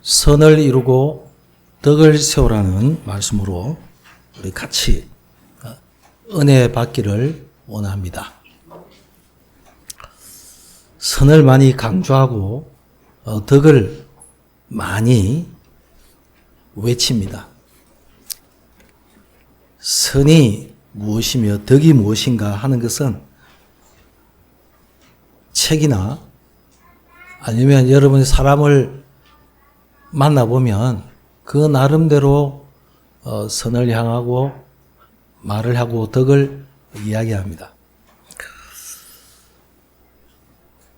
선을 이루고 덕을 세우라는 말씀으로 우리 같이 은혜 받기를 원합니다. 선을 많이 강조하고 덕을 많이 외칩니다. 선이 무엇이며 덕이 무엇인가 하는 것은 책이나 아니면 여러분이 사람을 만나보면 그 나름대로 선을 향하고 말을 하고 덕을 이야기합니다.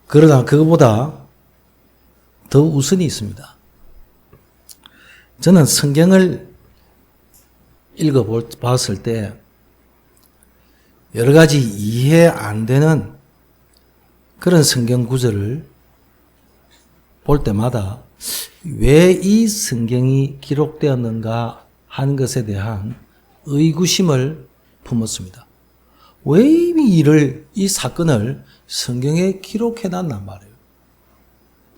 그러나 그것보다 더 우선이 있습니다. 저는 성경을 읽어봤을 때 여러 가지 이해 안 되는 그런 성경 구절을 볼 때마다 왜 이 성경이 기록되었는가 하는 것에 대한 의구심을 품었습니다. 왜 이 사건을 성경에 기록해놨단 말이에요.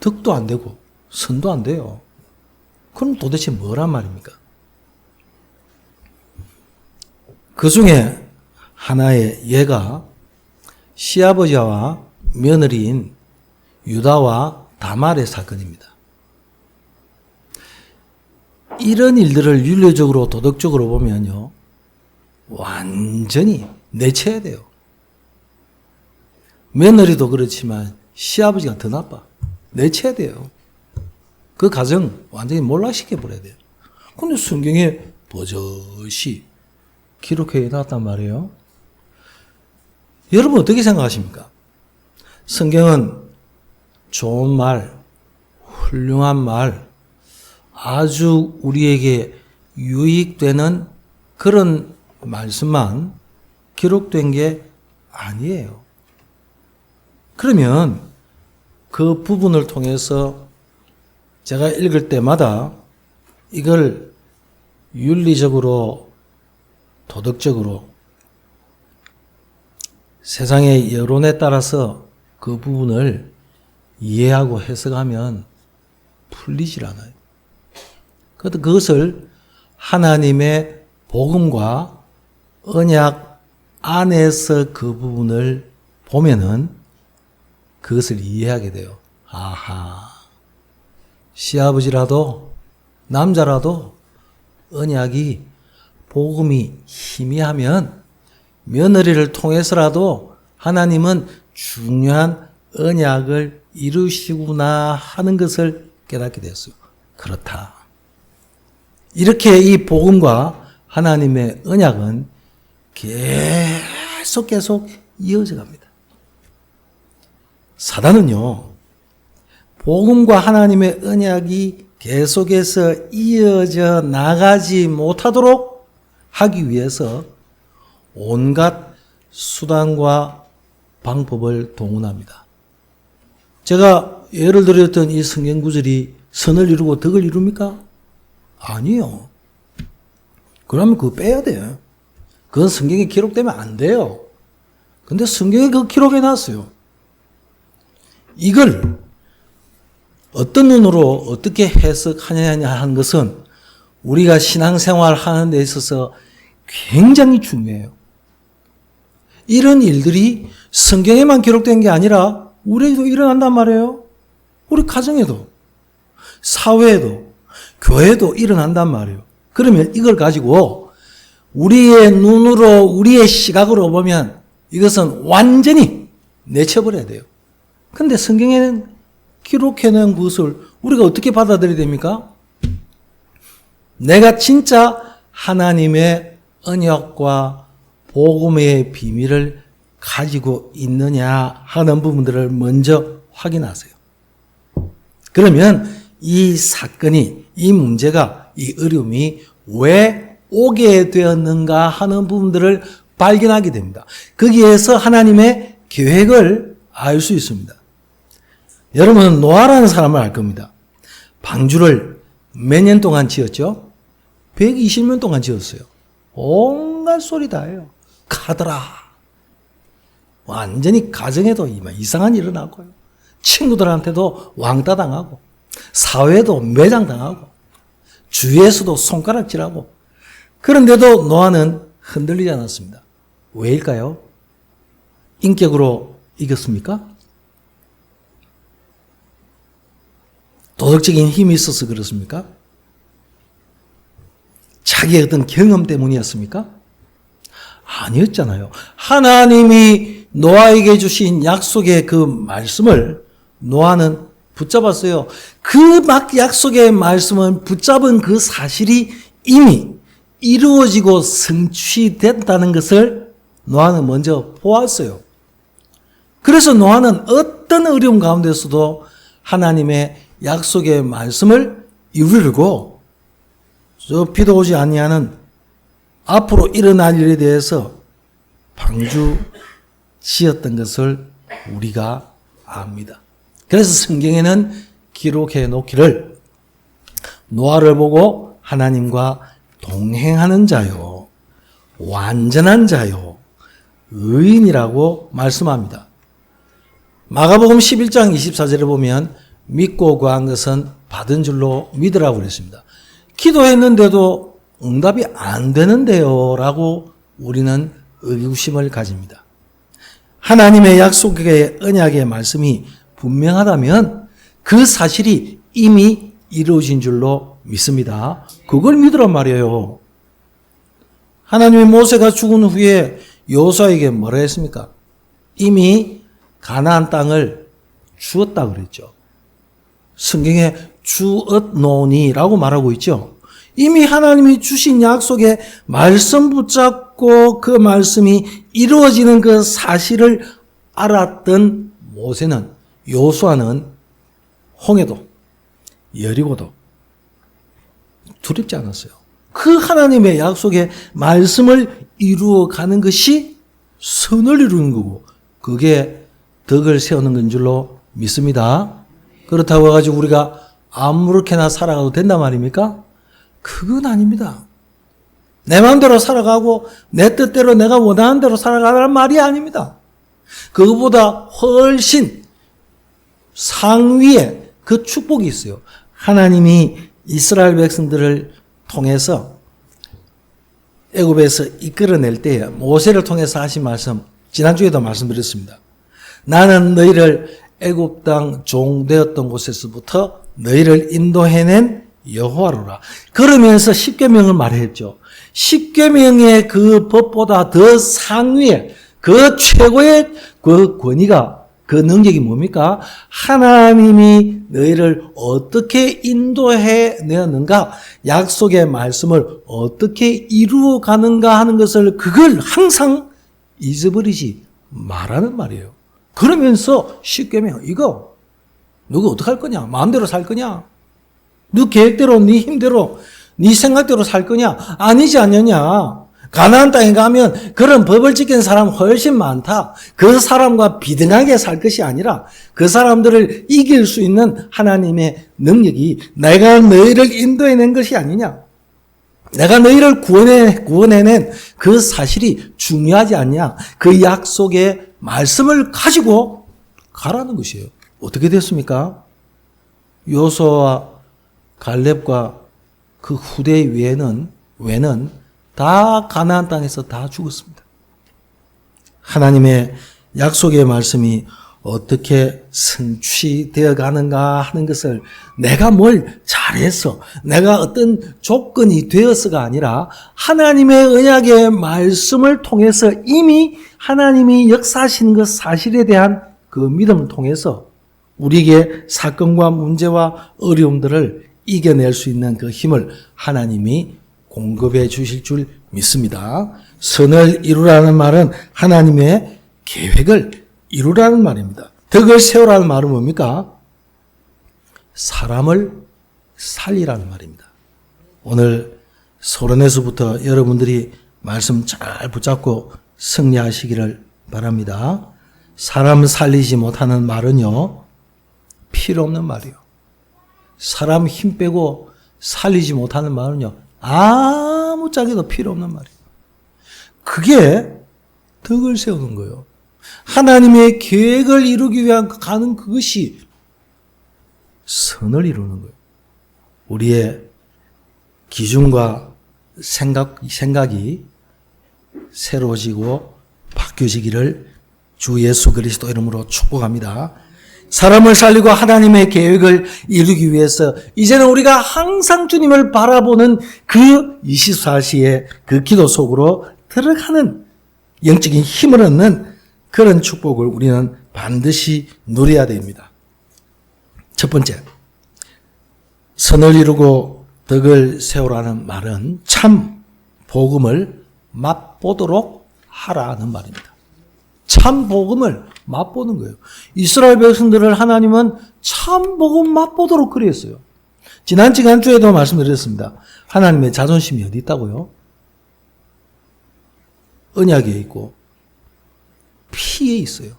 덕도 안 되고 선도 안 돼요. 그럼 도대체 뭐란 말입니까? 그 중에 하나의 예가 시아버지와 며느리인 유다와 다말의 사건입니다. 이런 일들을 윤리적으로 도덕적으로 보면요, 완전히 내쳐야 돼요. 며느리도 그렇지만 시아버지가 더 나빠. 내쳐야 돼요. 그 가정 완전히 몰락시켜 버려야 돼요. 근데 성경에 버젓이 기록해 놨단 말이에요. 여러분 어떻게 생각하십니까? 성경은 좋은 말, 훌륭한 말, 아주 우리에게 유익되는 그런 말씀만 기록된 게 아니에요. 그러면 그 부분을 통해서 제가 읽을 때마다 이걸 윤리적으로, 도덕적으로 세상의 여론에 따라서 그 부분을 이해하고 해석하면 풀리질 않아요. 그것을 하나님의 복음과 언약 안에서 그 부분을 보면은 그것을 이해하게 돼요. 아하, 시아버지라도 남자라도 언약이 복음이 희미하면 며느리를 통해서라도 하나님은 중요한 언약을 이루시구나 하는 것을 깨닫게 되었어요. 그렇다. 이렇게 이 복음과 하나님의 언약은 계속 이어져 갑니다. 사단은요, 복음과 하나님의 언약이 계속해서 이어져 나가지 못하도록 하기 위해서 온갖 수단과 방법을 동원합니다. 제가 예를 들었던 이 성경 구절이 선을 이루고 덕을 이룹니까? 아니요. 그러면 그거 빼야 돼요. 그건 성경에 기록되면 안 돼요. 근데 성경에 그거 기록해 놨어요. 이걸 어떤 눈으로 어떻게 해석하느냐 하는 것은 우리가 신앙생활 하는 데 있어서 굉장히 중요해요. 이런 일들이 성경에만 기록된 게 아니라 우리에도 일어난단 말이에요. 우리 가정에도, 사회에도, 교회에도 일어난단 말이에요. 그러면 이걸 가지고 우리의 눈으로, 우리의 시각으로 보면 이것은 완전히 내쳐버려야 돼요. 근데 성경에는 기록해놓은 것을 우리가 어떻게 받아들여야 됩니까? 내가 진짜 하나님의 언약과 복음의 비밀을 가지고 있느냐 하는 부분들을 먼저 확인하세요. 그러면 이 사건이, 이 문제가, 이 어려움이 왜 오게 되었는가 하는 부분들을 발견하게 됩니다. 거기에서 하나님의 계획을 알 수 있습니다. 여러분은 노아라는 사람을 알 겁니다. 방주를 몇 년 동안 지었죠? 120년 동안 지었어요. 온갖 소리 다 해요. 가더라. 완전히 가정에도 이상한 일이 일어나고요. 친구들한테도 왕따 당하고 사회도 매장당하고 주위에서도 손가락질하고 그런데도 노아는 흔들리지 않았습니다. 왜일까요? 인격으로 이겼습니까? 도덕적인 힘이 있어서 그렇습니까? 자기의 어떤 경험 때문이었습니까? 아니었잖아요. 하나님이 노아에게 주신 약속의 그 말씀을 노아는 붙잡았어요. 그 막 약속의 말씀을 붙잡은 그 사실이 이미 이루어지고 성취됐다는 것을 노아는 먼저 보았어요. 그래서 노아는 어떤 어려움 가운데서도 하나님의 약속의 말씀을 이루려고 저 비도 오지 아니하는 앞으로 일어날 일에 대해서 방주 지었던 것을 우리가 압니다. 그래서 성경에는 기록해 놓기를 노아를 보고 하나님과 동행하는 자요, 완전한 자요, 의인이라고 말씀합니다. 마가복음 11장 24절에 보면 믿고 구한 것은 받은 줄로 믿으라고 그랬습니다. 기도했는데도 응답이 안 되는데요 라고 우리는 의구심을 가집니다. 하나님의 약속의 언약의 말씀이 분명하다면 그 사실이 이미 이루어진 줄로 믿습니다. 그걸 믿으란 말이에요. 하나님의 모세가 죽은 후에 여호수아에게 뭐라 했습니까? 이미 가나안 땅을 주었다 그랬죠. 성경에 주었노니라고 말하고 있죠. 이미 하나님이 주신 약속의 말씀 붙잡고 그 말씀이 이루어지는 그 사실을 알았던 모세는, 여호수아는 홍해도 여리고도 두렵지 않았어요. 그 하나님의 약속의 말씀을 이루어가는 것이 선을 이루는 거고 그게 덕을 세우는 건 줄로 믿습니다. 그렇다고 해가지고 우리가 아무렇게나 살아가도 된단 말입니까? 그건 아닙니다. 내 마음대로 살아가고 내 뜻대로 내가 원하는 대로 살아가라는 말이 아닙니다. 그것보다 훨씬 상위에 그 축복이 있어요. 하나님이 이스라엘 백성들을 통해서 애굽에서 이끌어낼 때 모세를 통해서 하신 말씀 지난주에도 말씀드렸습니다. 나는 너희를 애굽 땅 종되었던 곳에서부터 너희를 인도해낸 여호와로라. 그러면서 십계명을 말했죠. 십계명의 그 법보다 더 상위에 그 최고의 그 권위가 그 능력이 뭡니까? 하나님이 너희를 어떻게 인도해 내었는가? 약속의 말씀을 어떻게 이루어 가는가 하는 것을 그걸 항상 잊어버리지 말라는 말이에요. 그러면서 십계명 이거 누가 어떻게 할 거냐? 마음대로 살 거냐? 너 계획대로 네 힘대로 네 생각대로 살 거냐? 아니지 않느냐? 가나안 땅에 가면 그런 법을 지킨 사람 훨씬 많다. 그 사람과 비등하게 살 것이 아니라 그 사람들을 이길 수 있는 하나님의 능력이 내가 너희를 인도해낸 것이 아니냐. 내가 너희를 구원해낸 그 사실이 중요하지 않냐. 그 약속의 말씀을 가지고 가라는 것이에요. 어떻게 됐습니까? 요수아와 갈렙과 그 후대 외는 다 가나안 땅에서 다 죽었습니다. 하나님의 약속의 말씀이 어떻게 성취되어 가는가 하는 것을 내가 뭘 잘해서 내가 어떤 조건이 되어서가 아니라 하나님의 언약의 말씀을 통해서 이미 하나님이 역사하시는 그 사실에 대한 그 믿음을 통해서 우리에게 사건과 문제와 어려움들을 이겨낼 수 있는 그 힘을 하나님이 공급해 주실 줄 믿습니다. 선을 이루라는 말은 하나님의 계획을 이루라는 말입니다. 덕을 세우라는 말은 뭡니까? 사람을 살리라는 말입니다. 오늘 소론에서부터 여러분들이 말씀 잘 붙잡고 승리하시기를 바랍니다. 사람 살리지 못하는 말은요, 필요 없는 말이에요. 사람 힘 빼고 살리지 못하는 말은요, 아무짝에도 필요 없는 말이에요. 그게 덕을 세우는 거예요. 하나님의 계획을 이루기 위한 가는 그것이 선을 이루는 거예요. 우리의 기준과 생각이 새로워지고 바뀌어지기를 주 예수 그리스도 이름으로 축복합니다. 사람을 살리고 하나님의 계획을 이루기 위해서 이제는 우리가 항상 주님을 바라보는 그 24시의 그 기도 속으로 들어가는 영적인 힘을 얻는 그런 축복을 우리는 반드시 누려야 됩니다. 첫 번째, 선을 이루고 덕을 세우라는 말은 참 복음을 맛보도록 하라는 말입니다. 참 복음을 맛보는 거예요. 이스라엘 백성들을 하나님은 참 복음 맛보도록 그리했어요. 지난주에도 말씀드렸습니다. 하나님의 자존심이 어디 있다고요? 언약에 있고 피에 있어요.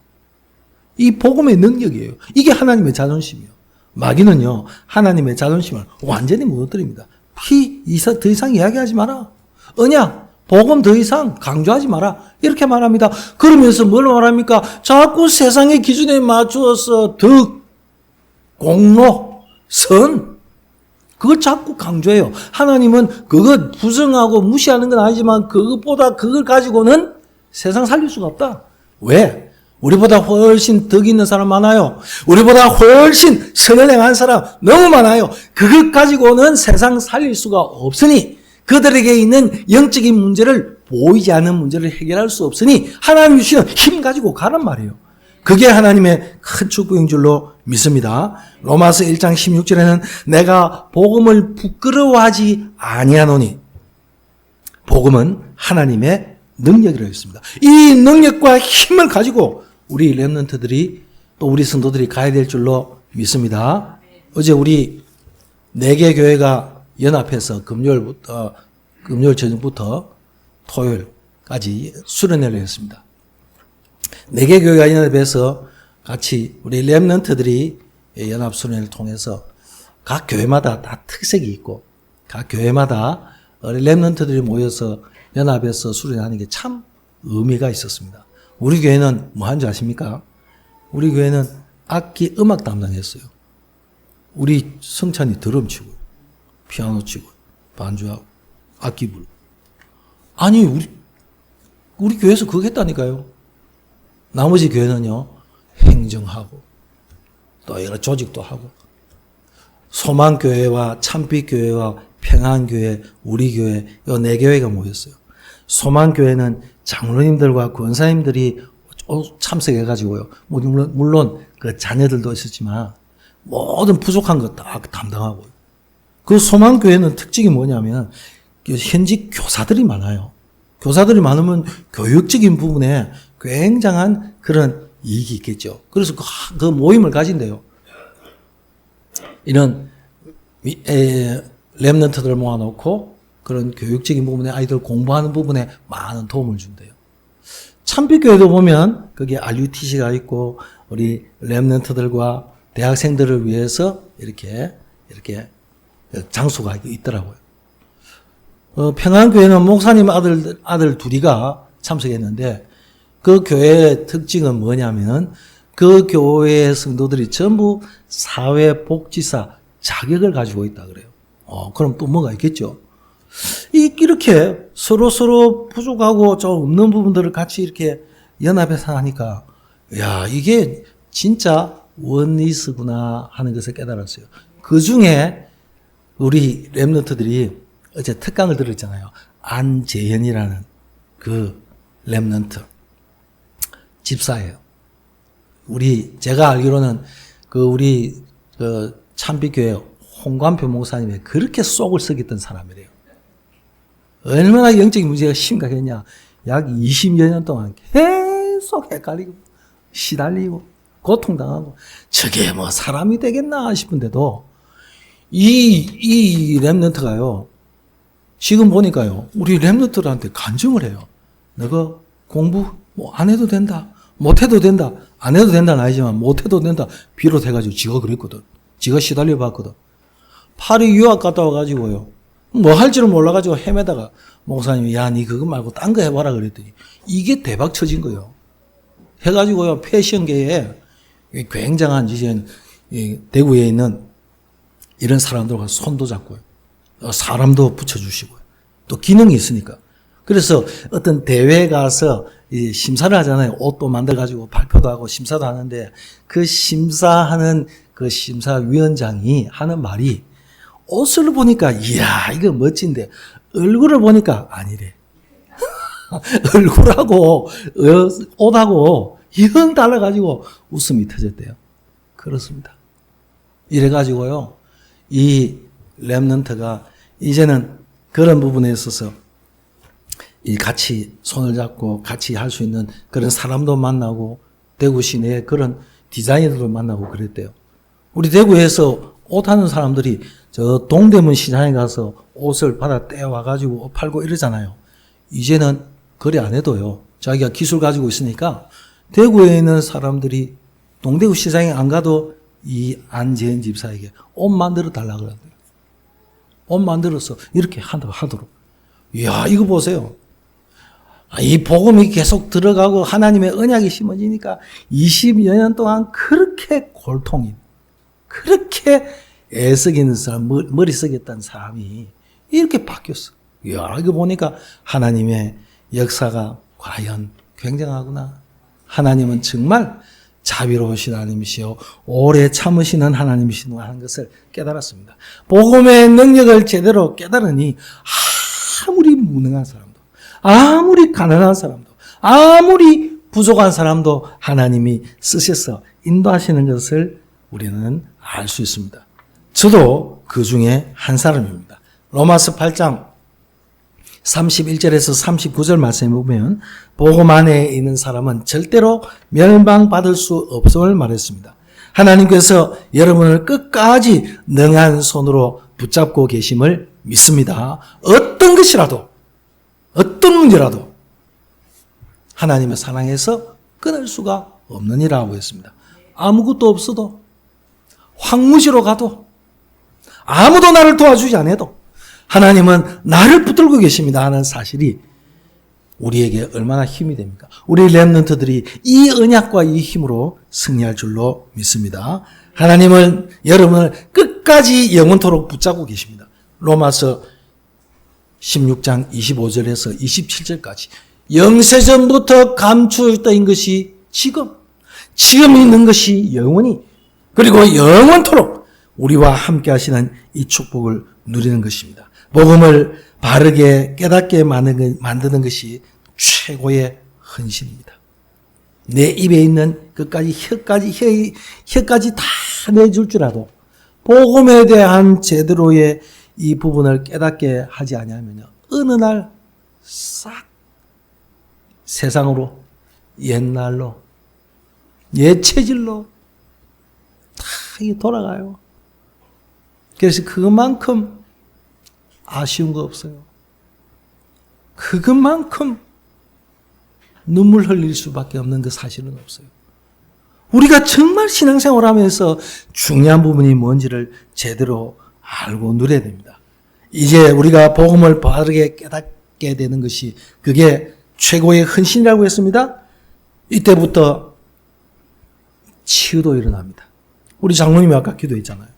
이 복음의 능력이에요. 이게 하나님의 자존심이에요. 마귀는요, 하나님의 자존심을 완전히 무너뜨립니다. 더 이상 이야기하지 마라. 언약, 복음 더 이상 강조하지 마라. 이렇게 말합니다. 그러면서 뭘 말합니까? 자꾸 세상의 기준에 맞추어서 덕, 공로, 선, 그걸 자꾸 강조해요. 하나님은 그것 부정하고 무시하는 건 아니지만 그것보다 그걸 가지고는 세상 살릴 수가 없다. 왜? 우리보다 훨씬 덕이 있는 사람 많아요. 우리보다 훨씬 선을 행한 사람 너무 많아요. 그것 가지고는 세상 살릴 수가 없으니 그들에게 있는 영적인 문제를 보이지 않는 문제를 해결할 수 없으니 하나님 주시는 힘 가지고 가란 말이에요. 그게 하나님의 큰 축복인 줄로 믿습니다. 로마서 1장 16절에는 내가 복음을 부끄러워하지 아니하노니 복음은 하나님의 능력이라고 했습니다. 이 능력과 힘을 가지고 우리 렘넌트들이 또 우리 성도들이 가야 될 줄로 믿습니다. 어제 우리 4개 교회가 연합해서 금요일 저녁부터 토요일까지 수련회를 했습니다. 4개 교회가 연합해서 같이 우리 렘넌트들이 연합 수련회를 통해서 각 교회마다 다 특색이 있고 각 교회마다 렘넌트들이 모여서 연합해서 수련하는 게 참 의미가 있었습니다. 우리 교회는 뭐 한 줄 아십니까? 우리 교회는 악기 음악 담당했어요. 우리 성찬이 드럼 치고 피아노 치고 반주하고 악기 불고. 아니 우리 교회에서 그거 했다니까요. 나머지 교회는요 행정하고 또 여러 조직도 하고 소망교회와 참빛교회와 평안교회 우리 교회 이 4교회가 모였어요. 소망교회는 장로님들과 권사님들이 참석해가지고요. 물론 그 자녀들도 있었지만 모든 부족한 거 다 담당하고요. 그 소망교회는 특징이 뭐냐면 현직 교사들이 많아요. 교사들이 많으면 교육적인 부분에 굉장한 그런 이익이 있겠죠. 그래서 그 모임을 가진대요. 이런 렘넌트들을 모아놓고 그런 교육적인 부분에 아이들 공부하는 부분에 많은 도움을 준대요. 참빛교회도 보면 거기에 RUTC가 있고 우리 렘넌트들과 대학생들을 위해서 이렇게 장소가 있더라고요. 평안교회는 목사님 아들 둘이가 참석했는데 그 교회의 특징은 뭐냐면 그 교회의 성도들이 전부 사회복지사 자격을 가지고 있다 그래요. 그럼 또 뭐가 있겠죠? 이렇게 서로 부족하고 좀 없는 부분들을 같이 이렇게 연합해서 하니까 야 이게 진짜 원리스구나 하는 것을 깨달았어요. 그 중에 우리 렘넌트들이 어제 특강을 들었잖아요. 안재현이라는 그 렘넌트 집사예요. 제가 알기로는 우리 참빛교회 홍관표 목사님이 그렇게 속을 썩였던 사람이래요. 얼마나 영적인 문제가 심각했냐. 약 20여 년 동안 계속 헷갈리고 시달리고 고통당하고 저게 뭐 사람이 되겠나 싶은데도 이 렘넌트가요. 지금 보니까요. 우리 렘넌트들한테 간증을 해요. 너가 공부 안 해도 된다. 못 해도 된다. 안 해도 된다는 아니지만 못 해도 된다. 비롯해가지고 지가 그랬거든. 지가 시달려 봤거든. 파리 유학 갔다 와가지고요. 뭐 할지를 몰라가지고 헤매다가 목사님이 야, 니 그거 말고 딴 거 해봐라 그랬더니 이게 대박 쳐진 거예요. 해가지고요. 패션계에 굉장한 이제 대구에 있는 이런 사람들과 손도 잡고요. 사람도 붙여주시고요. 또 기능이 있으니까. 그래서 어떤 대회에 가서 심사를 하잖아요. 옷도 만들어가지고 발표도 하고 심사도 하는데 그 심사하는 그 심사위원장이 하는 말이 옷을 보니까 이야 이거 멋진데 얼굴을 보니까 아니래. 얼굴하고 옷하고 영 달라가지고 웃음이 터졌대요. 그렇습니다. 이래가지고요. 이 렘넌트가 이제는 그런 부분에 있어서 이 같이 손을 잡고 같이 할 수 있는 그런 사람도 만나고 대구 시내에 그런 디자이너들도 만나고 그랬대요. 우리 대구에서 옷 하는 사람들이 저 동대문 시장에 가서 옷을 받아 떼와가지고 옷 팔고 이러잖아요. 이제는 거래 안 해도요. 자기가 기술 가지고 있으니까 대구에 있는 사람들이 동대구 시장에 안 가도 이 안재현 집사에게 옷 만들어 달라 그러대요. 옷 만들어서 이렇게 하도록. 이야, 이거 보세요. 이 복음이 계속 들어가고 하나님의 언약이 심어지니까 20여 년 동안 그렇게 골통인, 그렇게 애쓰기는 사람, 머리 쓰겠다는 사람이 이렇게 바뀌었어. 이야, 이거 보니까 하나님의 역사가 과연 굉장하구나. 하나님은 정말 자비로우신 하나님이시요 오래 참으시는 하나님이시구나 하는 것을 깨달았습니다. 복음의 능력을 제대로 깨달으니 아무리 무능한 사람도, 아무리 가난한 사람도, 아무리 부족한 사람도 하나님이 쓰셔서 인도하시는 것을 우리는 알 수 있습니다. 저도 그 중에 한 사람입니다. 로마서 8장 31절에서 39절 말씀에 보면 복음 안에 있는 사람은 절대로 멸망받을 수 없음을 말했습니다. 하나님께서 여러분을 끝까지 능한 손으로 붙잡고 계심을 믿습니다. 어떤 것이라도, 어떤 문제라도 하나님의 사랑에서 끊을 수가 없느니라고 했습니다. 아무것도 없어도, 황무지로 가도, 아무도 나를 도와주지 않아도 하나님은 나를 붙들고 계십니다 하는 사실이 우리에게 얼마나 힘이 됩니까? 우리 렘넌트들이 이 언약과 이 힘으로 승리할 줄로 믿습니다. 하나님은 여러분을 끝까지 영원토록 붙잡고 계십니다. 로마서 16장 25절에서 27절까지 영세전부터 감추어있던 것이 지금 있는 것이 영원히, 그리고 영원토록 우리와 함께 하시는 이 축복을 누리는 것입니다. 복음을 바르게 깨닫게 만드는 것이 최고의 헌신입니다. 내 입에 있는 혀까지 다 내줄 줄 알아도 복음에 대한 제대로의 이 부분을 깨닫게 하지 아니하면요, 어느 날 싹 세상으로, 옛날로, 옛 체질로 다 돌아가요. 그래서 그만큼 아쉬운 거 없어요. 그것만큼 눈물 흘릴 수밖에 없는 그 사실은 없어요. 우리가 정말 신앙생활 하면서 중요한 부분이 뭔지를 제대로 알고 누려야 됩니다. 이제 우리가 복음을 바르게 깨닫게 되는 것이 그게 최고의 헌신이라고 했습니다. 이때부터 치유도 일어납니다. 우리 장로님이 아까 기도했잖아요.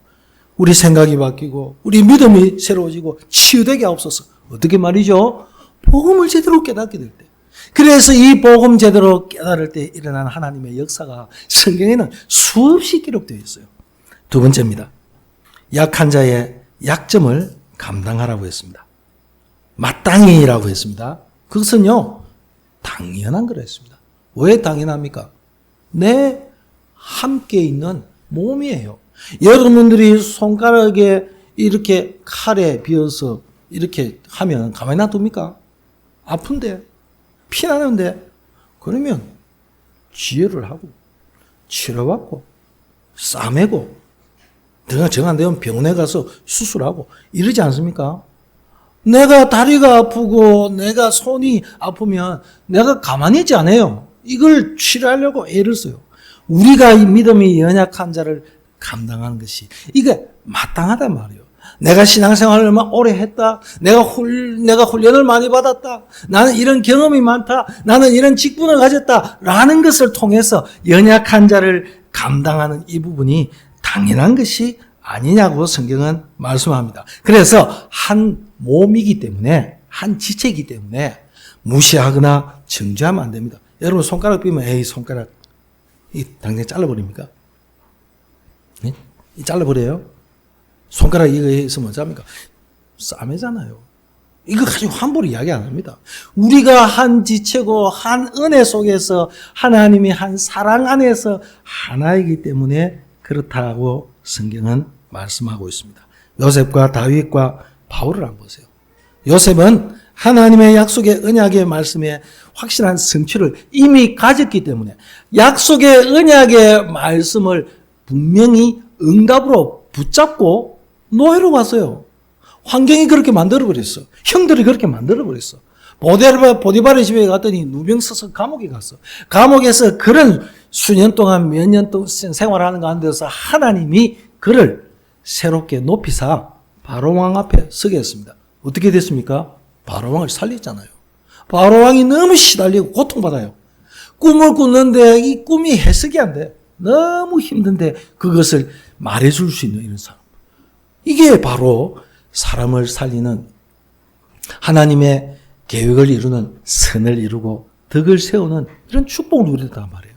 우리 생각이 바뀌고 우리 믿음이 새로워지고 치유되게 하옵소서. 어떻게 말이죠? 복음을 제대로 깨닫게 될 때. 그래서 이 복음 제대로 깨달을 때 일어나는 하나님의 역사가 성경에는 수없이 기록되어 있어요. 두 번째입니다. 약한 자의 약점을 감당하라고 했습니다. 마땅히라고 했습니다. 그것은요, 당연한 거라 했습니다. 왜 당연합니까? 내 함께 있는 몸이에요. 여러분들이 손가락에 이렇게 칼에 비어서 이렇게 하면 가만히 놔둡니까? 아픈데, 피나는데, 그러면 지혈을 하고, 치료받고, 싸매고, 내가 정 안 되면 병원에 가서 수술하고, 이러지 않습니까? 내가 다리가 아프고, 내가 손이 아프면 내가 가만히 있지 않아요. 이걸 치료하려고 애를 써요. 우리가 이 믿음이 연약한 자를 감당하는 것이 이게 마땅하단 말이에요. 내가 신앙생활을 얼마나 오래 했다. 내가 훈련을 많이 받았다. 나는 이런 경험이 많다. 나는 이런 직분을 가졌다. 라는 것을 통해서 연약한 자를 감당하는 이 부분이 당연한 것이 아니냐고 성경은 말씀합니다. 그래서 한 몸이기 때문에, 한 지체이기 때문에 무시하거나 정죄하면 안 됩니다. 여러분 손가락 삐면 에이 손가락 당장 잘라버립니까? 네? 잘라버려요? 손가락 이거 있으면 어떡합니까? 싸매잖아요. 이거 가지고 함부로 이야기 안 합니다. 우리가 한 지체고 한 은혜 속에서 하나님이 한 사랑 안에서 하나이기 때문에 그렇다고 성경은 말씀하고 있습니다. 요셉과 다윗과 바울을 한번 보세요. 요셉은 하나님의 약속의 언약의 말씀에 확실한 성취를 이미 가졌기 때문에 약속의 언약의 말씀을 분명히 응답으로 붙잡고 노예로 갔어요. 환경이 그렇게 만들어버렸어. 형들이 그렇게 만들어버렸어. 보디발의 집에 갔더니 누명 써서 감옥에 갔어. 감옥에서 그런 수년 동안 몇 년 동안 생활하는 가운데서 하나님이 그를 새롭게 높이사 바로왕 앞에 서게 했습니다. 어떻게 됐습니까? 바로왕을 살렸잖아요. 바로왕이 너무 시달리고 고통받아요. 꿈을 꾸는데 이 꿈이 해석이 안 돼. 너무 힘든데 그것을 말해줄 수 있는 이런 사람. 이게 바로 사람을 살리는 하나님의 계획을 이루는 선을 이루고 덕을 세우는 이런 축복을 누렸단 말이에요.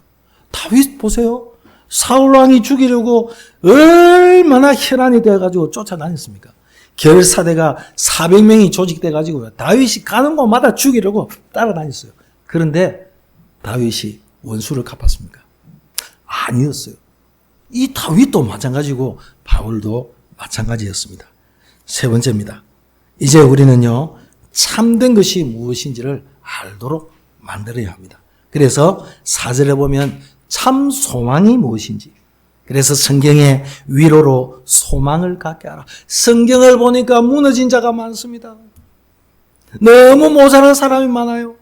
다윗 보세요. 사울왕이 죽이려고 얼마나 혈안이 되어가지고 쫓아다녔습니까? 결사대가 400명이 조직돼가지고 다윗이 가는 곳마다 죽이려고 따라다녔어요. 그런데 다윗이 원수를 갚았습니까? 아니었어요. 이 다윗도 마찬가지고 바울도 마찬가지였습니다. 세 번째입니다. 이제 우리는요, 참된 것이 무엇인지를 알도록 만들어야 합니다. 그래서 4절에 보면 참 소망이 무엇인지, 그래서 성경의 위로로 소망을 갖게 하라. 성경을 보니까 무너진 자가 많습니다. 너무 모자란 사람이 많아요.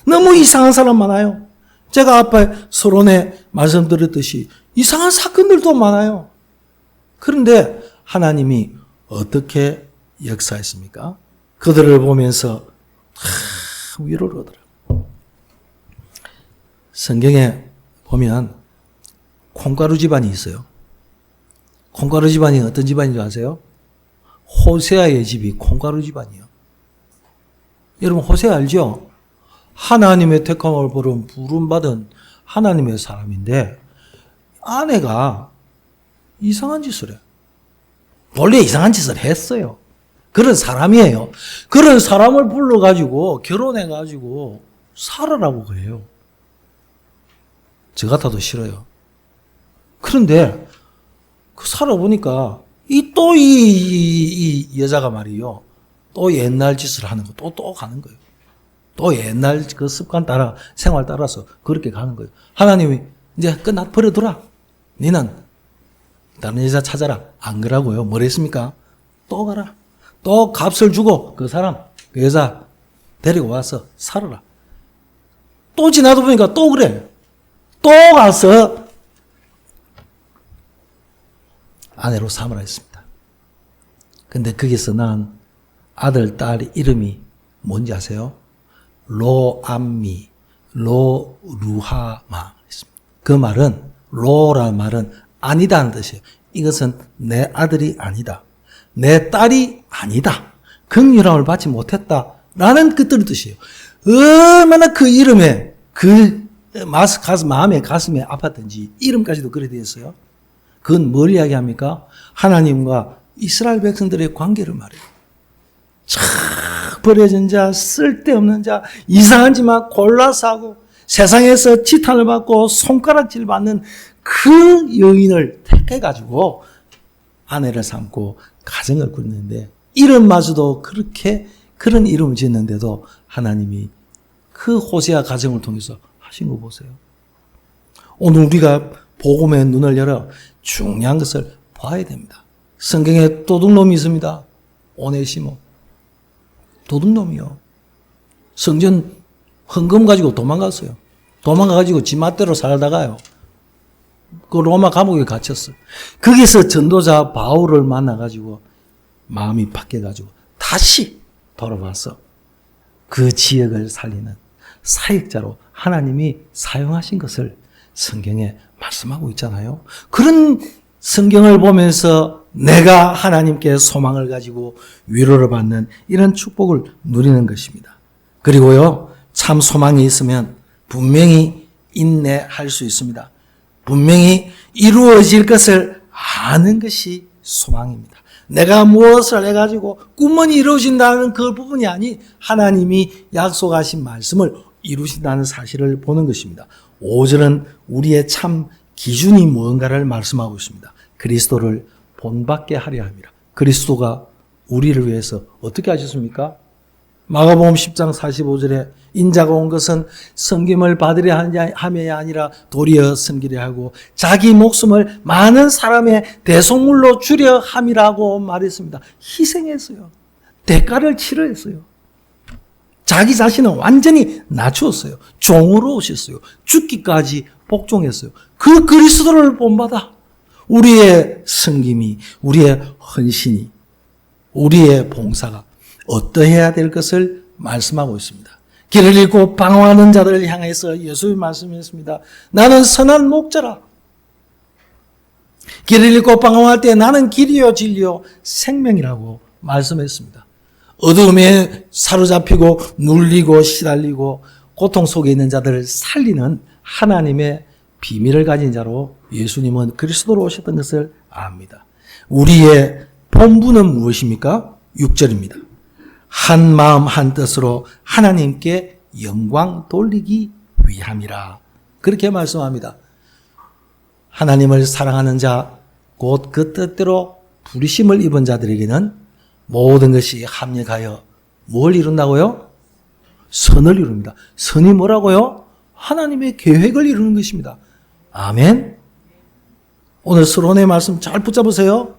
너무 이상한 사람 많아요. 제가 앞에 서론에 말씀드렸듯이 이상한 사건들도 많아요. 그런데 하나님이 어떻게 역사했습니까? 그들을 보면서 위로를 얻으라. 성경에 보면 콩가루 집안이 있어요. 콩가루 집안이 어떤 집안인 줄 아세요? 호세아의 집이 콩가루 집안이에요. 여러분 호세아 알죠? 하나님의 택함을 부름받은 하나님의 사람인데 아내가 이상한 짓을 해. 원래 이상한 짓을 했어요. 그런 사람이에요. 그런 사람을 불러가지고 결혼해가지고 살아라고 그래요. 저 같아도 싫어요. 그런데 그 살아보니까 이 여자가 말이요. 또 옛날 짓을 하는 거 또 가는 거예요. 또 옛날 그 습관 따라 생활 따라서 그렇게 가는 거예요. 하나님이 이제 끝나 버려둬라. 너는 다른 여자 찾아라. 안 그러고요. 뭐랬습니까? 또 가라. 또 값을 주고 그 사람 그 여자 데리고 와서 살아라. 또 지나도 보니까 또 그래. 또 가서 아내로 삼으라 했습니다. 근데 거기서 난 아들, 딸 이름이 뭔지 아세요? 로암미, 로루하마. 그 말은, 로라는 말은 아니다는 뜻이에요. 이것은 내 아들이 아니다. 내 딸이 아니다. 긍휼함을 받지 못했다. 라는 그 뜻이에요. 얼마나 그 이름에, 마음에, 가슴에 아팠던지, 이름까지도 그래 되었어요. 그건 뭘 이야기합니까? 하나님과 이스라엘 백성들의 관계를 말해요. 참 버려진 자, 쓸데없는 자, 이상한 짓만 골라서 하고 세상에서 지탄을 받고 손가락질 받는 그 여인을 택해가지고 아내를 삼고 가정을 꾸리는데 이름마저도 그렇게 그런 이름을 짓는데도 하나님이 그 호세아 가정을 통해서 하신 거 보세요. 오늘 우리가 복음의 눈을 열어 중요한 것을 봐야 됩니다. 성경에 도둑놈이 있습니다. 오네시모. 도둑놈이요. 성전 헌금 가지고 도망갔어요. 도망가가지고 지 맛대로 살다가요. 그 로마 감옥에 갇혔어. 거기서 전도자 바울을 만나가지고 마음이 바뀌어가지고 다시 돌아와서 그 지역을 살리는 사역자로 하나님이 사용하신 것을 성경에 말씀하고 있잖아요. 그런 성경을 보면서 내가 하나님께 소망을 가지고 위로를 받는 이런 축복을 누리는 것입니다. 그리고요, 참 소망이 있으면 분명히 인내할 수 있습니다. 분명히 이루어질 것을 아는 것이 소망입니다. 내가 무엇을 해가지고 꿈은 이루어진다는 그 부분이 아니 하나님이 약속하신 말씀을 이루신다는 사실을 보는 것입니다. 5절은 우리의 참 기준이 무언가를 말씀하고 있습니다. 그리스도를 본받게 하려 함이라. 그리스도가 우리를 위해서 어떻게 하셨습니까? 마가복음 10장 45절에 인자가 온 것은 섬김을 받으려 함이 아니라 도리어 섬기려 하고 자기 목숨을 많은 사람의 대속물로 주려 함이라고 말했습니다. 희생했어요. 대가를 치르했어요. 자기 자신을 완전히 낮추었어요. 종으로 오셨어요. 죽기까지 복종했어요. 그 그리스도를 본받아 우리의 섬김이, 우리의 헌신이, 우리의 봉사가 어떠해야 될 것을 말씀하고 있습니다. 길을 잃고 방황하는 자들을 향해서 예수님이 말씀했습니다. 나는 선한 목자라. 길을 잃고 방황할 때 나는 길이요 진리요 생명이라고 말씀했습니다. 어둠에 사로잡히고 눌리고 시달리고 고통 속에 있는 자들을 살리는 하나님의 비밀을 가진 자로 예수님은 그리스도로 오셨던 것을 압니다. 우리의 본분은 무엇입니까? 6절입니다. 한 마음 한 뜻으로 하나님께 영광 돌리기 위함이라. 그렇게 말씀합니다. 하나님을 사랑하는 자, 곧 그 뜻대로 부르심을 입은 자들에게는 모든 것이 합력하여 뭘 이룬다고요? 선을 이룹니다. 선이 뭐라고요? 하나님의 계획을 이루는 것입니다. 아멘. 오늘 서론의 말씀 잘 붙잡으세요.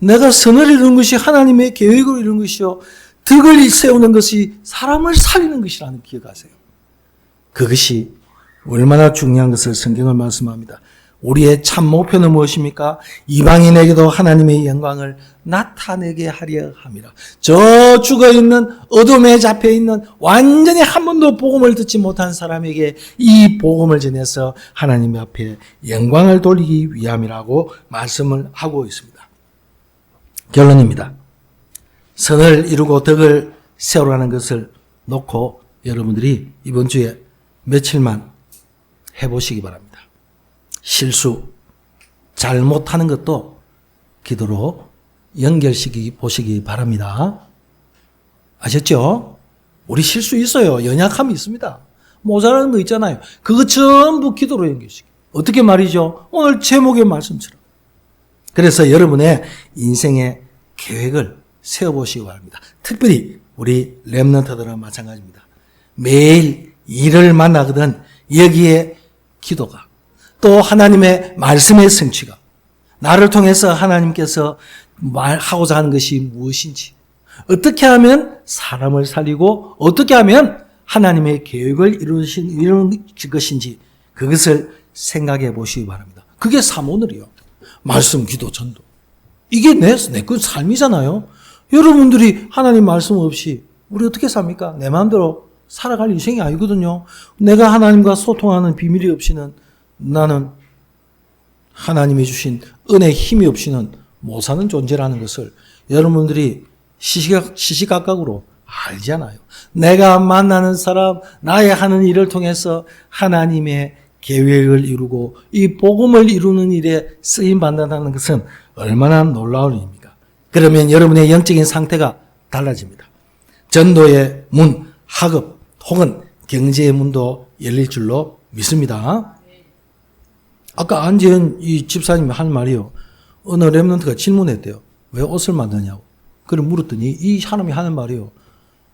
내가 선을 이루는 것이 하나님의 계획을 이루는 것이요 덕을 세우는 것이 사람을 살리는 것이라는 기억하세요. 그것이 얼마나 중요한 것을 성경을 말씀합니다. 우리의 참 목표는 무엇입니까? 이방인에게도 하나님의 영광을 나타내게 하려 함이라. 저 죽어있는 어둠에 잡혀있는 완전히 한 번도 복음을 듣지 못한 사람에게 이 복음을 전해서 하나님 앞에 영광을 돌리기 위함이라고 말씀을 하고 있습니다. 결론입니다. 선을 이루고 덕을 세우라는 것을 놓고 여러분들이 이번 주에 며칠만 해보시기 바랍니다. 실수, 잘못하는 것도 기도로 연결시키 보시기 바랍니다. 아셨죠? 우리 실수 있어요. 연약함이 있습니다. 모자라는 거 있잖아요. 그거 전부 기도로 연결시키. 어떻게 말이죠? 오늘 제목의 말씀처럼. 그래서 여러분의 인생의 계획을 세워보시기 바랍니다. 특별히 우리 렘넌트들은 마찬가지입니다. 매일 일을 만나거든 여기에 기도가 또 하나님의 말씀의 성취가 나를 통해서 하나님께서 말하고자 하는 것이 무엇인지 어떻게 하면 사람을 살리고 어떻게 하면 하나님의 계획을 이루는 것인지 그것을 생각해 보시기 바랍니다. 그게 사모늘이요. 말씀, 기도, 전도. 이게 내 삶이잖아요. 여러분들이 하나님 말씀 없이 우리 어떻게 삽니까? 내 마음대로 살아갈 인생이 아니거든요. 내가 하나님과 소통하는 비밀이 없이는 나는 하나님이 주신 은혜의 힘이 없이는 못 사는 존재라는 것을 여러분들이 시시각각으로 알잖아요. 내가 만나는 사람, 나의 하는 일을 통해서 하나님의 계획을 이루고 이 복음을 이루는 일에 쓰임받는다는 것은 얼마나 놀라운 일입니까? 그러면 여러분의 영적인 상태가 달라집니다. 전도의 문, 학업 혹은 경제의 문도 열릴 줄로 믿습니다. 아까 안재현 이 집사님이 한 말이요. 어느 렘넌트가 질문했대요. 왜 옷을 만드냐고. 그래 물었더니 이 사람이 하는 말이요.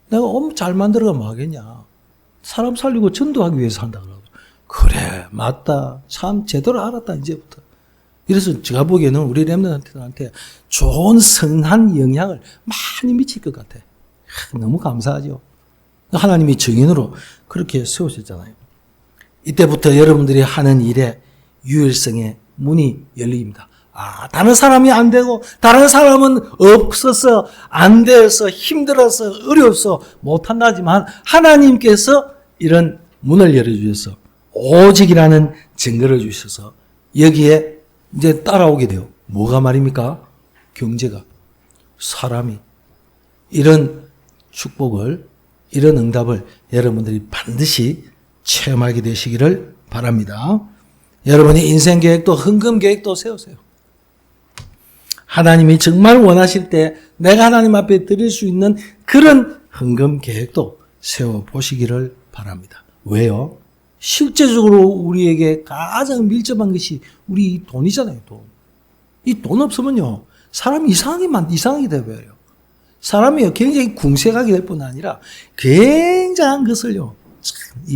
내가 엄청 잘 만들어가 뭐 하겠냐. 사람 살리고 전도하기 위해서 한다 그러고. 그래 맞다. 참 제대로 알았다 이제부터. 이래서 제가 보기에는 우리 렘넌트들한테 좋은 선한 영향을 많이 미칠 것 같아. 너무 감사하죠. 하나님이 증인으로 그렇게 세우셨잖아요. 이때부터 여러분들이 하는 일에 유일성의 문이 열립니다. 다른 사람이 안 되고 다른 사람은 없어서 안 돼서 힘들어서 어려워서 못한다지만 하나님께서 이런 문을 열어주셔서 오직이라는 증거를 주셔서 여기에 이제 따라오게 돼요. 뭐가 말입니까? 경제가. 사람이. 이런 축복을, 이런 응답을 여러분들이 반드시 체험하게 되시기를 바랍니다. 여러분이 인생 계획도 헌금 계획도 세우세요. 하나님이 정말 원하실 때 내가 하나님 앞에 드릴 수 있는 그런 헌금 계획도 세워보시기를 바랍니다. 왜요? 실제적으로 우리에게 가장 밀접한 것이 우리 돈이잖아요, 돈. 이 돈 없으면요, 사람이 이상하게 되어버려요. 사람이 굉장히 궁색하게 될 뿐 아니라 굉장한 것을요,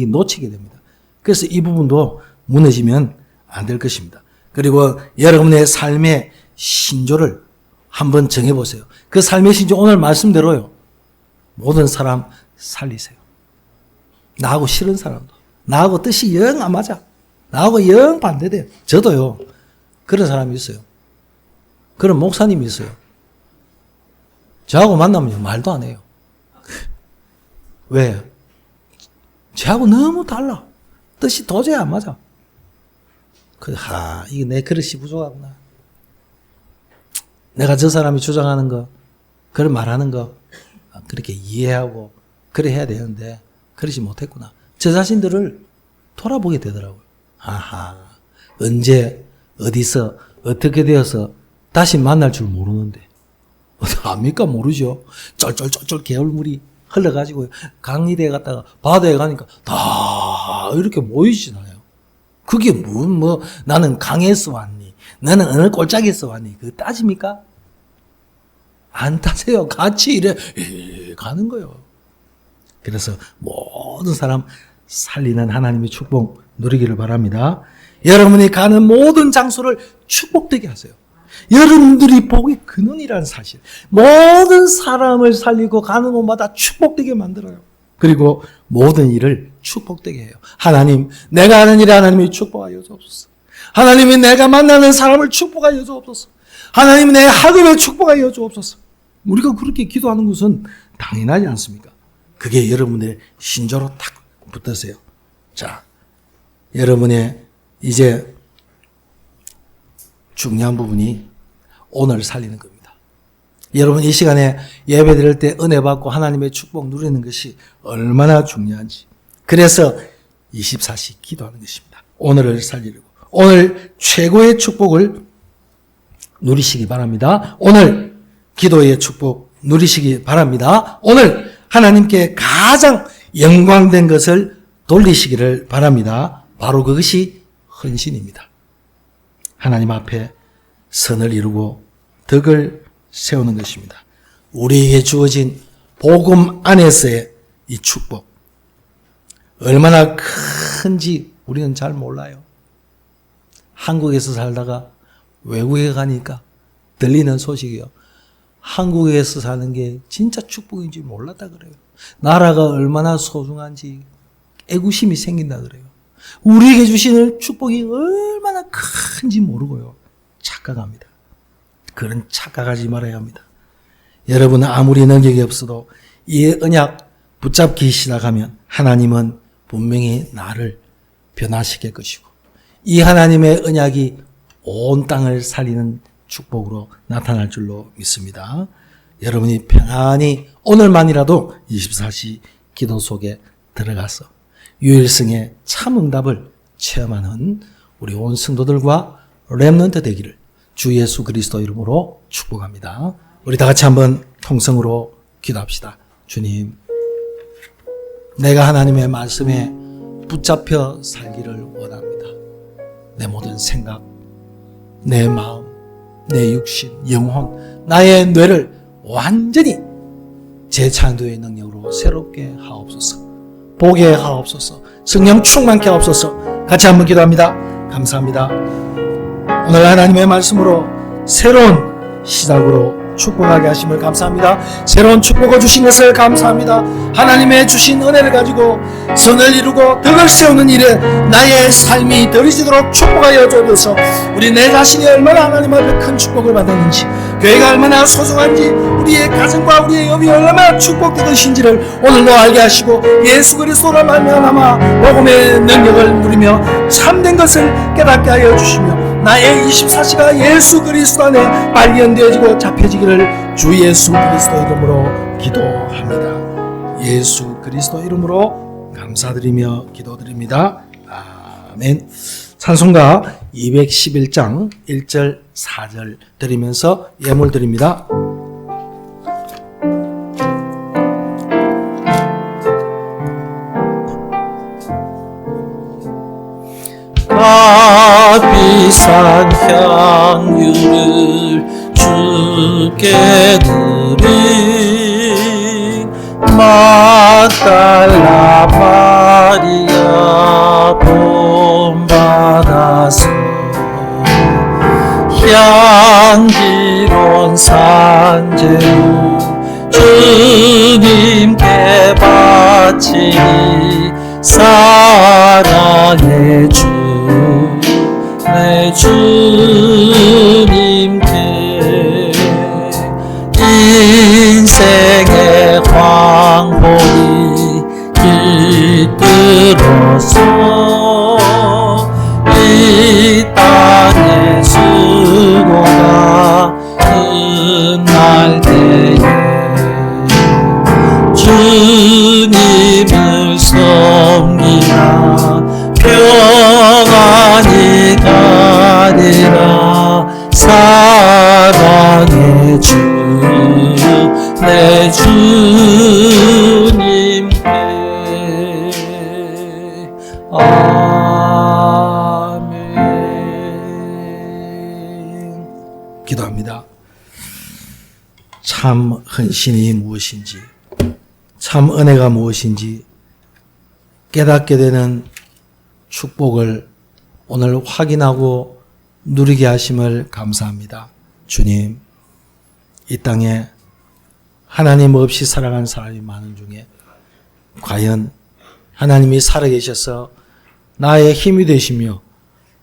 놓치게 됩니다. 그래서 이 부분도 무너지면 안 될 것입니다. 그리고 여러분의 삶의 신조를 한번 정해보세요. 그 삶의 신조, 오늘 말씀대로요, 모든 사람 살리세요. 나하고 싫은 사람도, 나하고 뜻이 영 안 맞아, 나하고 영 반대돼요. 저도요, 그런 사람이 있어요. 그런 목사님이 있어요. 저하고 만나면 말도 안 해요. 왜? 저하고 너무 달라. 뜻이 도저히 안 맞아. 이게 내 그릇이 부족하구나. 내가 저 사람이 주장하는 거, 그런 말하는 거, 그렇게 이해하고, 그래 해야 되는데, 그러지 못했구나. 저 자신들을 돌아보게 되더라고요. 언제, 어디서, 어떻게 되어서 다시 만날 줄 모르는데. 압니까? 모르죠. 쫄쫄쫄쫄 개울물이 흘러가지고 강리대에 갔다가 바다에 가니까 다 이렇게 모이시나요? 그게 나는 강에서 왔니? 너는 어느 꼴짝에서 왔니? 그거 따집니까? 안 따세요. 같이 이래 가는 거예요. 그래서 모든 사람 살리는 하나님의 축복 누리기를 바랍니다. 여러분이 가는 모든 장소를 축복되게 하세요. 여러분들이 복의 근원이라는 사실. 모든 사람을 살리고 가는 곳마다 축복되게 만들어요. 그리고 모든 일을 축복되게 해요. 하나님, 내가 하는 일에 하나님이 축복하여 주옵소서. 하나님이 내가 만나는 사람을 축복하여 주옵소서. 하나님이 내 학업에 축복하여 주옵소서. 우리가 그렇게 기도하는 것은 당연하지 않습니까? 그게 여러분의 신조로 딱 붙으세요. 자, 여러분의 이제 중요한 부분이 오늘 살리는 겁니다. 여러분 이 시간에 예배 드릴 때 은혜 받고 하나님의 축복 누리는 것이 얼마나 중요한지. 그래서 24시 기도하는 것입니다. 오늘을 살리려고. 오늘 최고의 축복을 누리시기 바랍니다. 오늘 기도의 축복 누리시기 바랍니다. 오늘 하나님께 가장 영광된 것을 돌리시기를 바랍니다. 바로 그것이 헌신입니다. 하나님 앞에 선을 이루고 덕을 세우는 것입니다. 우리에게 주어진 복음 안에서의 이 축복, 얼마나 큰지 우리는 잘 몰라요. 한국에서 살다가 외국에 가니까 들리는 소식이요, 한국에서 사는 게 진짜 축복인지 몰랐다 그래요. 나라가 얼마나 소중한지 애구심이 생긴다 그래요. 우리에게 주시는 축복이 얼마나 큰지 모르고요, 착각합니다. 그런 착각하지 말아야 합니다. 여러분은 아무리 능력이 없어도 이 언약 붙잡기 시작하면 하나님은 분명히 나를 변화시킬 것이고, 이 하나님의 언약이 온 땅을 살리는 축복으로 나타날 줄로 믿습니다. 여러분이 평안히 오늘만이라도 24시 기도 속에 들어가서 유일성의 참 응답을 체험하는 우리 온 성도들과 렘넌트 되기를 주 예수 그리스도 이름으로 축복합니다. 우리 다 같이 한번 통성으로 기도합시다. 주님, 내가 하나님의 말씀에 붙잡혀 살기를 원합니다. 내 모든 생각, 내 마음, 내 육신, 영혼, 나의 뇌를 완전히 재창조의 능력으로 새롭게 하옵소서. 보게 하옵소서. 성령 충만케 하옵소서. 같이 한번 기도합니다. 감사합니다. 오늘 하나님의 말씀으로 새로운 시작으로 축복하게 하심을 감사합니다. 새로운 축복을 주신 것을 감사합니다. 하나님의 주신 은혜를 가지고 선을 이루고 덕을 세우는 일에 나의 삶이 더해지도록 축복하여 주옵소서. 우리 내 자신이 얼마나 하나님 앞에 큰 축복을 받았는지, 교회가 얼마나 소중한지, 우리의 가정과 우리의 영이 얼마나 축복된 것인지를 오늘도 알게 하시고 예수 그리스도로 말미암아 복음의 능력을 누리며 참된 것을 깨닫게 하여 주시며 나의 24시가 예수 그리스도 안에 발견되어지고 잡혀지기를 주 예수 그리스도 이름으로 기도합니다. 예수 그리스도 이름으로 감사드리며 기도드립니다. 아멘. 찬송가 211장 1절 4절 드리면서 예물 드립니다. 비싼 향유를 주께 드린 막달라 마리아 본받아서 향기로운 산재로 주님께 바치니 사랑의 주 내 주님께 인생의 황홀이 깃들어서 이 땅의 수고가 끝날 때에 주님을 섬기나 평안히 가리라. 사랑의 주 내 주님께 아멘. 기도합니다. 참 헌신이 무엇인지, 참 은혜가 무엇인지 깨닫게 되는 축복을 오늘 확인하고 누리게 하심을 감사합니다. 주님, 이 땅에 하나님 없이 살아가는 사람이 많은 중에 과연 하나님이 살아계셔서 나의 힘이 되시며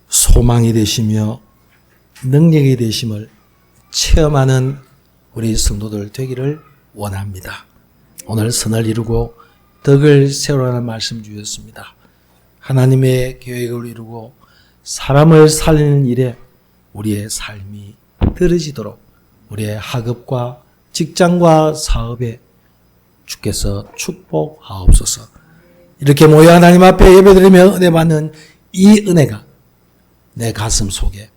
소망이 되시며 능력이 되심을 체험하는 우리 성도들 되기를 원합니다. 오늘 선을 이루고 덕을 세우라는 말씀 주셨습니다. 하나님의 계획을 이루고 사람을 살리는 일에 우리의 삶이 들어지도록 우리의 학업과 직장과 사업에 주께서 축복하옵소서. 이렇게 모여 하나님 앞에 예배드리며 은혜 받는 이 은혜가 내 가슴 속에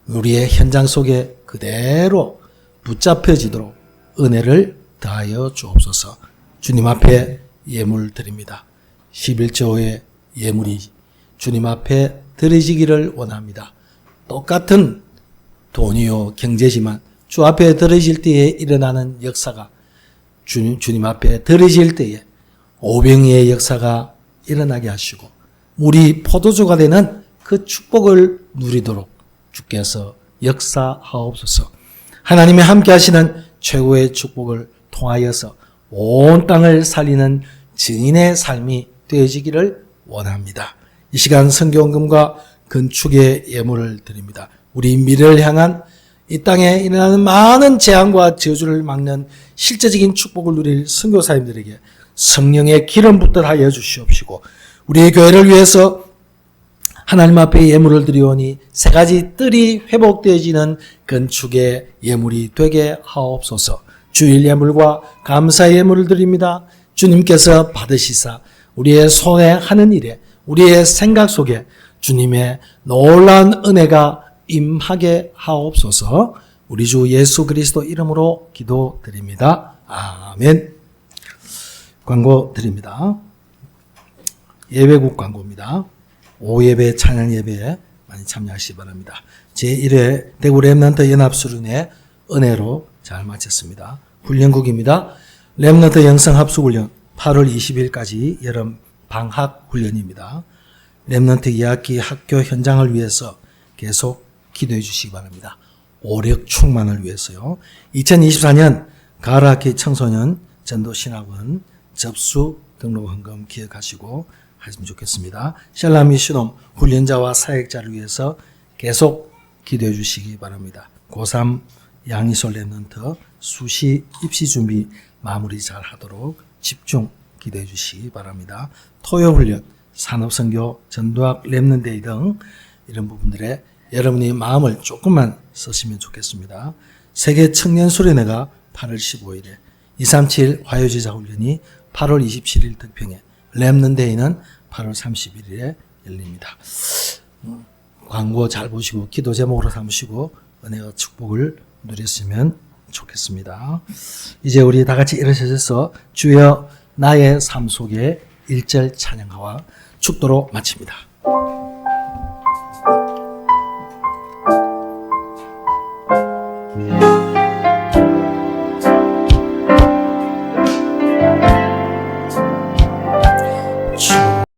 우리의 현장 속에 그대로 붙잡혀지도록 은혜를 더하여 주옵소서. 주님 앞에 예물 드립니다. 11조의 예물이 주님 앞에 드려지기를 원합니다. 똑같은 돈이요 경제지만 주 앞에 드려질 때에 일어나는 역사가 주님 앞에 드려질 때에 오병이의 역사가 일어나게 하시고 우리 포도주가 되는 그 축복을 누리도록 주께서 역사하옵소서. 하나님이 함께 하시는 최고의 축복을 통하여서 온 땅을 살리는 증인의 삶이 되어지기를 원합니다. 이 시간 성경금과 건축의 예물을 드립니다. 우리 미래를 향한 이 땅에 일어나는 많은 재앙과 저주를 막는 실제적인 축복을 누릴 선교사님들에게 성령의 기름 붓듯 하여 주시옵시고 우리의 교회를 위해서 하나님 앞에 예물을 드리오니 세 가지 뜰이 회복되어지는 건축의 예물이 되게 하옵소서. 주일 예물과 감사 예물을 드립니다. 주님께서 받으시사 우리의 손에 하는 일에 우리의 생각 속에 주님의 놀라운 은혜가 임하게 하옵소서. 우리 주 예수 그리스도 이름으로 기도드립니다. 아멘. 광고 드립니다. 예배국 광고입니다. 5예배 찬양 예배에 많이 참여하시기 바랍니다. 제1회 대구 렘넌트 연합수련회 은혜로 잘 마쳤습니다. 훈련국입니다. 렘넌트 영성합숙훈련 8월 20일까지 여름 방학 훈련입니다. 렘넌트 2학기 학교 현장을 위해서 계속 기도해 주시기 바랍니다. 오력 충만을 위해서요. 2024년 가을학기 청소년 전도신학원 접수 등록 헌금 기억하시고 하시면 좋겠습니다. 샬라미 시놈 훈련자와 사역자를 위해서 계속 기도해 주시기 바랍니다. 고3 양이솔 렘넌트 수시 입시 준비 마무리 잘 하도록 집중 기도해 주시기 바랍니다. 토요 훈련, 산업선교, 전도학 렘넌트데이 등 이런 부분들에 여러분이 마음을 조금만 쓰시면 좋겠습니다. 세계 청년 수련회가 8월 15일에 237 화요지사 훈련이 8월 27일 덕평에 렘넌데이는 8월 31일에 열립니다. 광고 잘 보시고 기도 제목으로 삼으시고 은혜와 축복을 누렸으면 좋겠습니다. 이제 우리 다 같이 일어서셔서 주여 나의 삶 속에 1절 찬양하와 축도로 마칩니다.